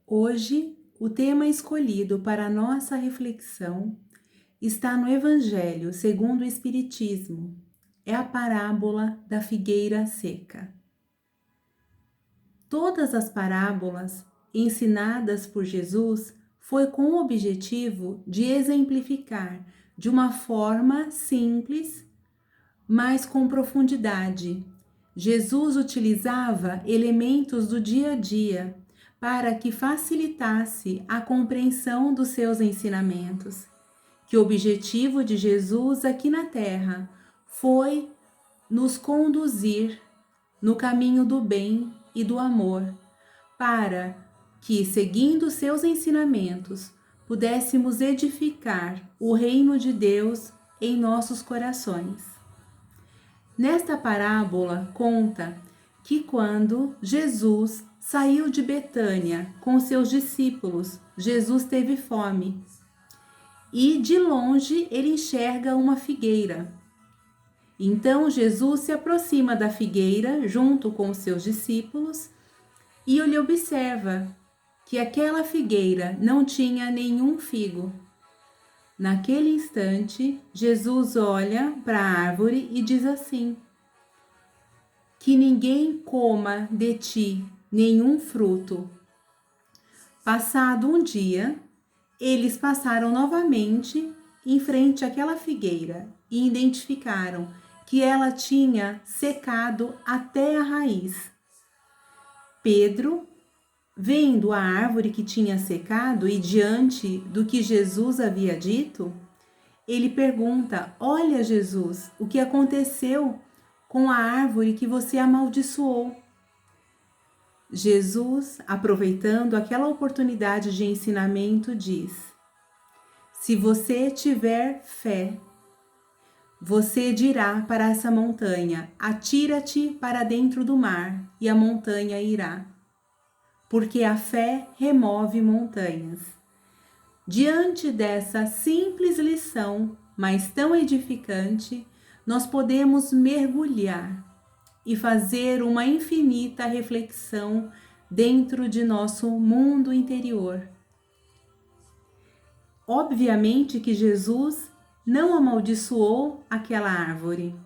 Hoje, o tema escolhido para a nossa reflexão está no Evangelho segundo o Espiritismo. É a parábola da figueira seca. Todas as parábolas ensinadas por Jesus foi com o objetivo de exemplificar de uma forma simples, mas com profundidade. Jesus utilizava elementos do dia a dia para que facilitasse a compreensão dos seus ensinamentos. Que o objetivo de Jesus aqui na Terra foi nos conduzir no caminho do bem e do amor, para que, seguindo seus ensinamentos, pudéssemos edificar o reino de Deus em nossos corações. Nesta parábola conta que quando Jesus saiu de Betânia com seus discípulos, Jesus teve fome e de longe ele enxerga uma figueira. Então Jesus se aproxima da figueira junto com seus discípulos e ele observa que aquela figueira não tinha nenhum figo. Naquele instante, Jesus olha para a árvore e diz assim: que ninguém coma de ti nenhum fruto. Passado um dia, eles passaram novamente em frente àquela figueira e identificaram que ela tinha secado até a raiz. Pedro, vendo a árvore que tinha secado e diante do que Jesus havia dito, ele pergunta: olha, Jesus, o que aconteceu com a árvore que você amaldiçoou? Jesus, aproveitando aquela oportunidade de ensinamento, diz: se você tiver fé, você dirá para essa montanha: atira-te para dentro do mar, e a montanha irá. Porque a fé remove montanhas. Diante dessa simples lição, mas tão edificante, nós podemos mergulhar e fazer uma infinita reflexão dentro de nosso mundo interior. Obviamente que Jesus não amaldiçoou aquela árvore,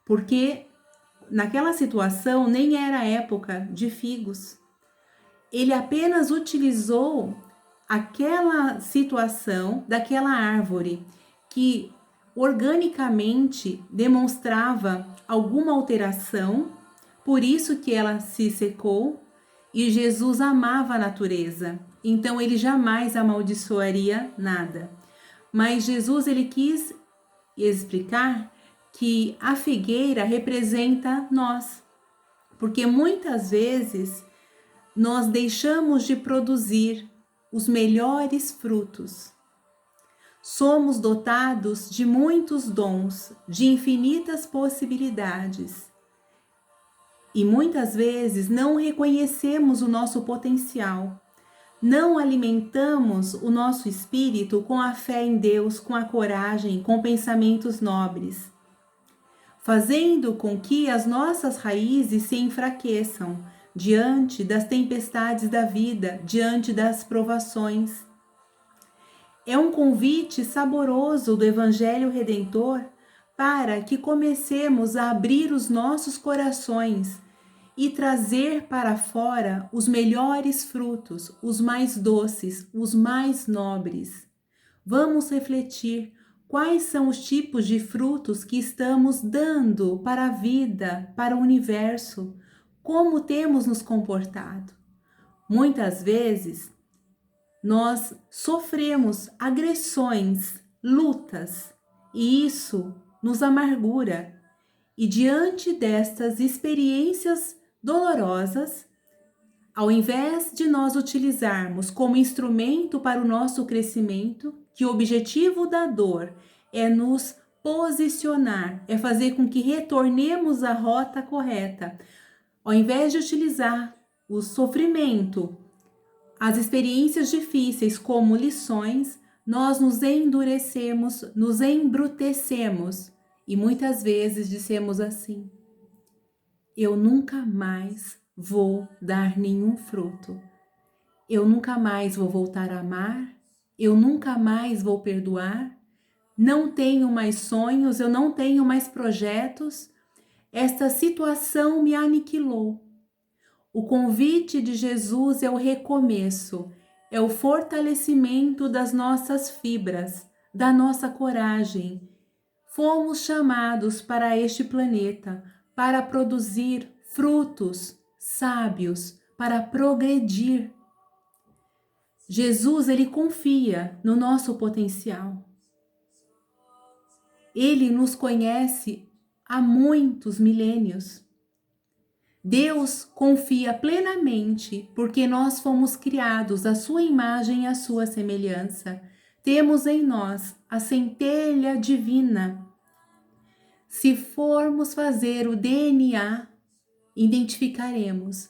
porque naquela situação nem era época de figos. Ele apenas utilizou aquela situação daquela árvore que organicamente demonstrava alguma alteração, por isso que ela se secou, e Jesus amava a natureza, então ele jamais amaldiçoaria nada. Mas Jesus ele quis explicar que a figueira representa nós, porque muitas vezes nós deixamos de produzir os melhores frutos. Somos dotados de muitos dons, de infinitas possibilidades. E muitas vezes não reconhecemos o nosso potencial. Não alimentamos o nosso espírito com a fé em Deus, com a coragem, com pensamentos nobres, fazendo com que as nossas raízes se enfraqueçam diante das tempestades da vida, diante das provações. É um convite saboroso do Evangelho Redentor para que comecemos a abrir os nossos corações e trazer para fora os melhores frutos, os mais doces, os mais nobres. Vamos refletir quais são os tipos de frutos que estamos dando para a vida, para o universo, como temos nos comportado. Muitas vezes, nós sofremos agressões, lutas, e isso nos amargura. E diante destas experiências dolorosas, ao invés de nós utilizarmos como instrumento para o nosso crescimento, que o objetivo da dor é nos posicionar, é fazer com que retornemos à rota correta, ao invés de utilizar o sofrimento, as experiências difíceis como lições, nós nos endurecemos, nos embrutecemos e muitas vezes dissemos assim: eu nunca mais vou dar nenhum fruto. eu nunca mais vou voltar a amar, eu nunca mais vou perdoar, não tenho mais sonhos, eu não tenho mais projetos, esta situação me aniquilou. O convite de Jesus é o recomeço, é o fortalecimento das nossas fibras, da nossa coragem. Fomos chamados para este planeta para produzir frutos sábios, para progredir. Jesus, ele confia no nosso potencial. Ele nos conhece há muitos milênios. Deus confia plenamente porque nós fomos criados à sua imagem e à sua semelhança. Temos em nós a centelha divina. Se formos fazer o DNA, identificaremos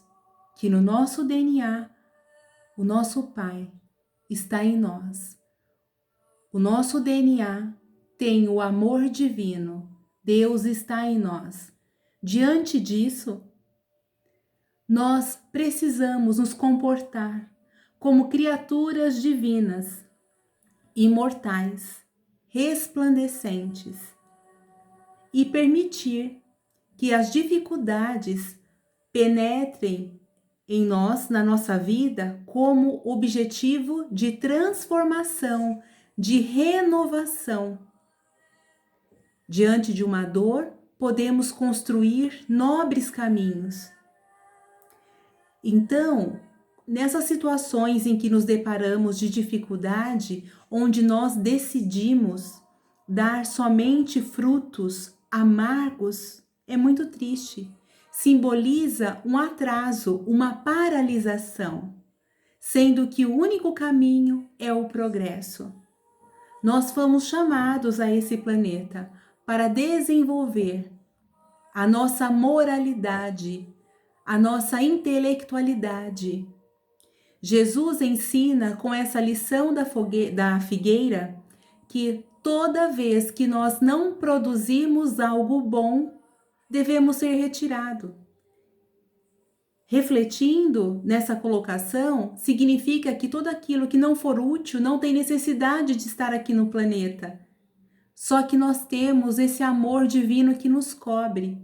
que no nosso DNA, o nosso Pai está em nós. O nosso DNA tem o amor divino. Deus está em nós. Diante disso, nós precisamos nos comportar como criaturas divinas, imortais, resplandecentes e permitir que as dificuldades penetrem em nós, na nossa vida, como objetivo de transformação, de renovação. Diante de uma dor, podemos construir nobres caminhos. Então, nessas situações em que nos deparamos de dificuldade, onde nós decidimos dar somente frutos amargos, é muito triste. Simboliza um atraso, uma paralisação, sendo que o único caminho é o progresso. Nós fomos chamados a esse planeta para desenvolver a nossa moralidade, a nossa intelectualidade. Jesus ensina com essa lição da figueira que toda vez que nós não produzimos algo bom, devemos ser retirados. Refletindo nessa colocação, significa que tudo aquilo que não for útil não tem necessidade de estar aqui no planeta. Só que nós temos esse amor divino que nos cobre,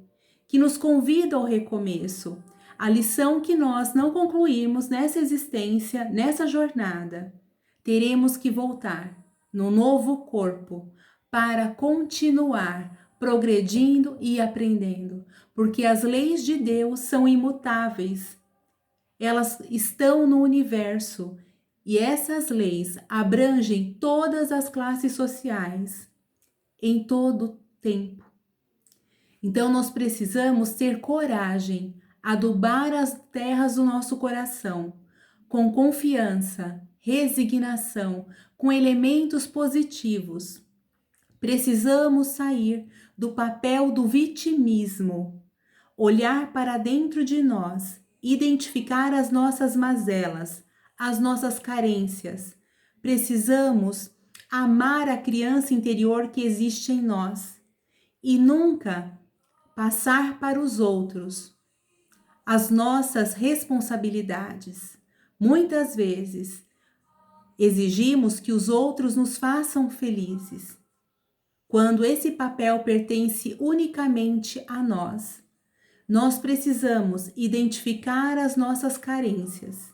que nos convida ao recomeço. A lição que nós não concluímos nessa existência, nessa jornada, teremos que voltar no novo corpo para continuar progredindo e aprendendo, porque as leis de Deus são imutáveis. Elas estão no universo e essas leis abrangem todas as classes sociais em todo tempo. Então nós precisamos ter coragem, adubar as terras do nosso coração, com confiança, resignação, com elementos positivos. Precisamos sair do papel do vitimismo, olhar para dentro de nós, identificar as nossas mazelas, as nossas carências. Precisamos amar a criança interior que existe em nós e nunca passar para os outros as nossas responsabilidades. Muitas vezes exigimos que os outros nos façam felizes, quando esse papel pertence unicamente a nós. Nós precisamos identificar as nossas carências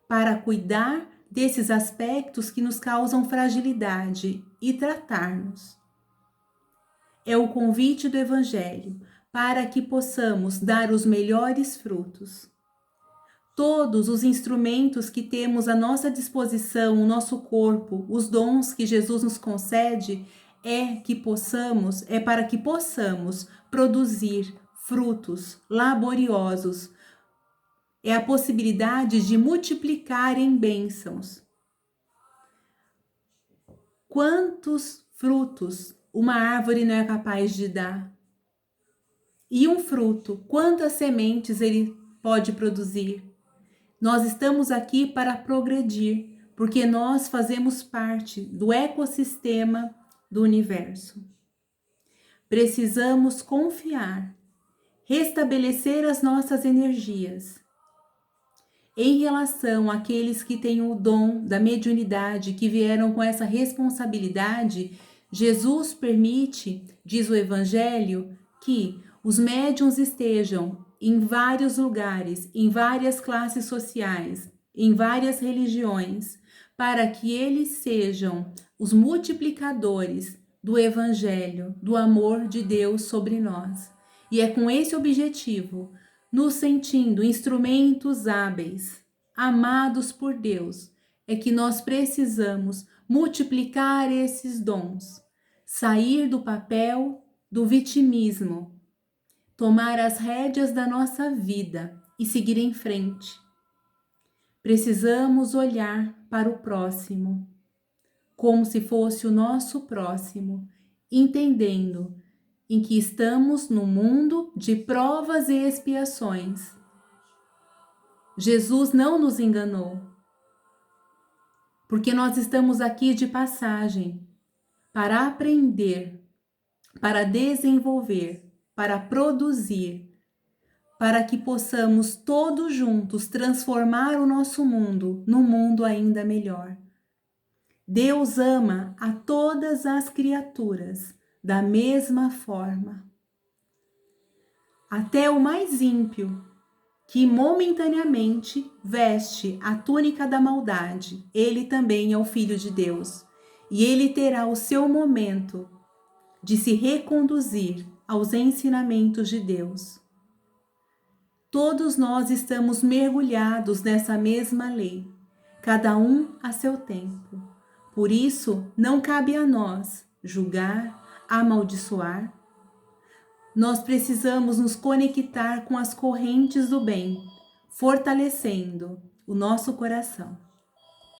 para cuidar desses aspectos que nos causam fragilidade e tratar-nos. É o convite do Evangelho para que possamos dar os melhores frutos. Todos os instrumentos que temos à nossa disposição, o nosso corpo, os dons que Jesus nos concede, é para que possamos produzir frutos laboriosos. É a possibilidade de multiplicar em bênçãos. Quantos frutos uma árvore não é capaz de dar? E um fruto, quantas sementes ele pode produzir? Nós estamos aqui para progredir, porque nós fazemos parte do ecossistema do universo. Precisamos confiar, restabelecer as nossas energias. Em relação àqueles que têm o dom da mediunidade, que vieram com essa responsabilidade, Jesus permite, diz o Evangelho, que os médiuns estejam em vários lugares, em várias classes sociais, em várias religiões, para que eles sejam os multiplicadores do Evangelho, do amor de Deus sobre nós. E é com esse objetivo, nos sentindo instrumentos hábeis, amados por Deus, é que nós precisamos multiplicar esses dons, sair do papel do vitimismo, tomar as rédeas da nossa vida e seguir em frente. Precisamos olhar para o próximo, como se fosse o nosso próximo, entendendo em que estamos no mundo de provas e expiações. Jesus não nos enganou, porque nós estamos aqui de passagem para aprender, para desenvolver, para produzir, para que possamos todos juntos transformar o nosso mundo num mundo ainda melhor. Deus ama a todas as criaturas da mesma forma. Até o mais ímpio, que momentaneamente veste a túnica da maldade, ele também é o Filho de Deus, e ele terá o seu momento de se reconduzir aos ensinamentos de Deus. Todos nós estamos mergulhados nessa mesma lei, cada um a seu tempo. Por isso, não cabe a nós julgar, amaldiçoar. Nós precisamos nos conectar com as correntes do bem, fortalecendo o nosso coração.